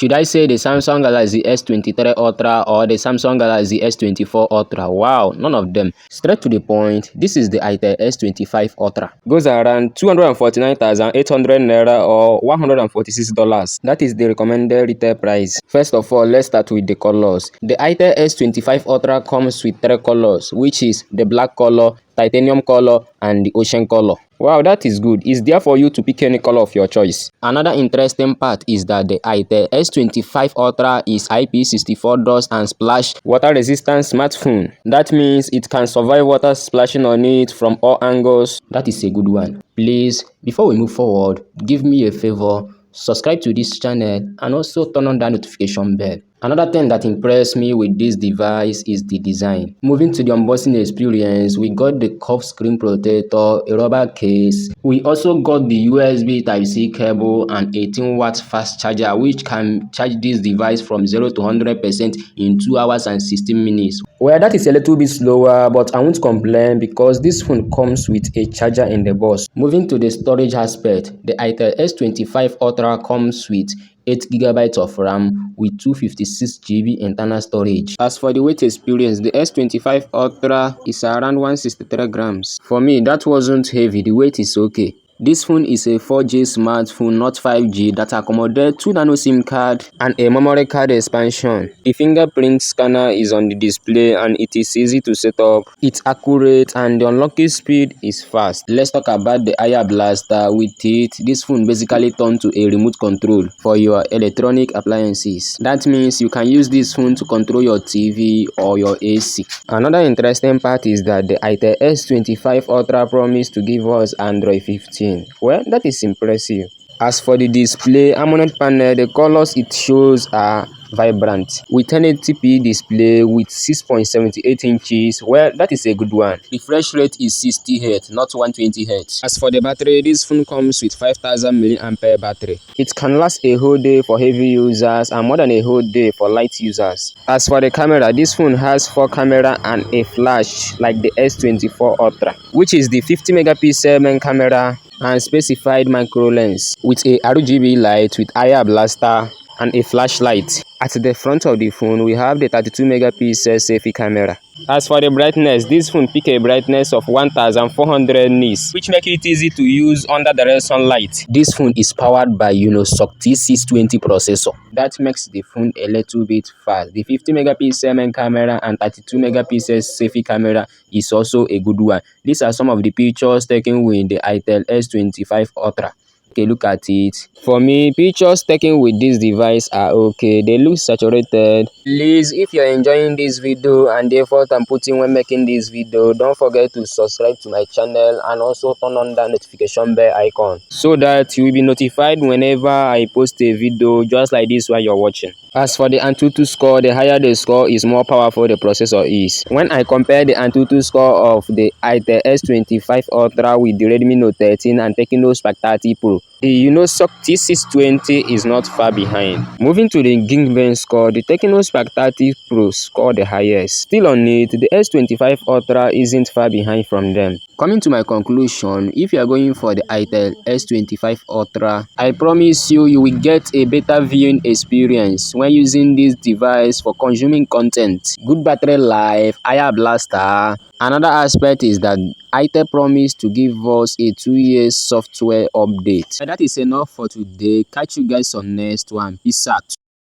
Should I say the Samsung Galaxy S23 Ultra or the Samsung Galaxy S24 Ultra? Wow, none of them. Straight to the point, this is the Itel S25 Ultra. Goes around 249,800 naira or $146. That is the recommended retail price. First of all, let's start with the colors. The Itel S25 Ultra comes with 3 colors, which is the black color, titanium color, and the ocean color. Wow, that is good. It's there for you to pick any color of your choice. Another interesting part is that the Itel S25 Ultra is IP64 dust and splash water resistant smartphone. That means it can survive water splashing on it from all angles. That is a good one. Please, before we move forward, give me a favor. Subscribe to this channel and also turn on that notification bell. Another thing that impressed me with this device is the design. Moving to the unboxing experience, we got the curved screen protector, a rubber case. We also got the USB Type-C cable and 18-watt fast charger, which can charge this device from 0 to 100% in 2 hours and 16 minutes. Well, that is a little bit slower, but I won't complain because this phone comes with a charger in the box. Moving to the storage aspect, the Itel S25 Ultra comes with 8GB of RAM with 256GB internal storage. As for the weight experience, the S25 Ultra is around 163 grams. For me, that wasn't heavy, the weight is okay. This phone is a 4G smartphone, not 5G, that accommodates 2 nano SIM card and a memory card expansion. The fingerprint scanner is on the display and it is easy to set up. It's accurate and the unlocking speed is fast. Let's talk about the IR blaster. With it, this phone basically turns to a remote control for your electronic appliances. That means you can use this phone to control your TV or your AC. Another interesting part is that the Itel S25 Ultra promised to give us Android 15. Well, that is impressive. As for the display AMOLED panel, the colors it shows are vibrant. With 1080p display with 6.78 inches, well, that is a good one. Refresh rate is 60Hz, not 120Hz. As for the battery, this phone comes with 5000 mAh battery. It can last a whole day for heavy users and more than a whole day for light users. As for the camera, this phone has 4 cameras and a flash like the S24 Ultra, which is the 50 megapixel main camera and specified micro lens with a RGB light with IR blaster and a flashlight. At the front of the phone, we have the 32 megapixel selfie camera. As for the brightness, this phone picks a brightness of 1400 nits, which makes it easy to use under direct sunlight. This phone is powered by SoC T620 processor. That makes the phone a little bit fast. The 50 megapixel main camera and 32 megapixel selfie camera is also a good one. These are some of the pictures taken with the Itel S25 Ultra. Okay, look at it. For me, pictures taken with this device are okay. They look saturated. Please, if you're enjoying this video and the effort I'm putting when making this video, don't forget to subscribe to my channel and also turn on that notification bell icon so that you will be notified whenever I post a video just like this while you're watching. As for the Antutu score, the higher the score is more powerful the processor is. When I compare the Antutu score of the Itel S25 Ultra with the Redmi Note 13 and Tecno Spark 30 Pro, the SoC T620 is not far behind. Moving to the Geekbench score, the Tecno Spark 30 Pro scored the highest. Still on it, the S25 Ultra isn't far behind from them. Coming to my conclusion, if you are going for the Itel S25 Ultra, I promise you will get a better viewing experience when using this device for consuming content. Good battery life, IR blaster. Another aspect is that Itel promised to give us a 2-year software update. And that is enough for today. Catch you guys on next one. Peace out.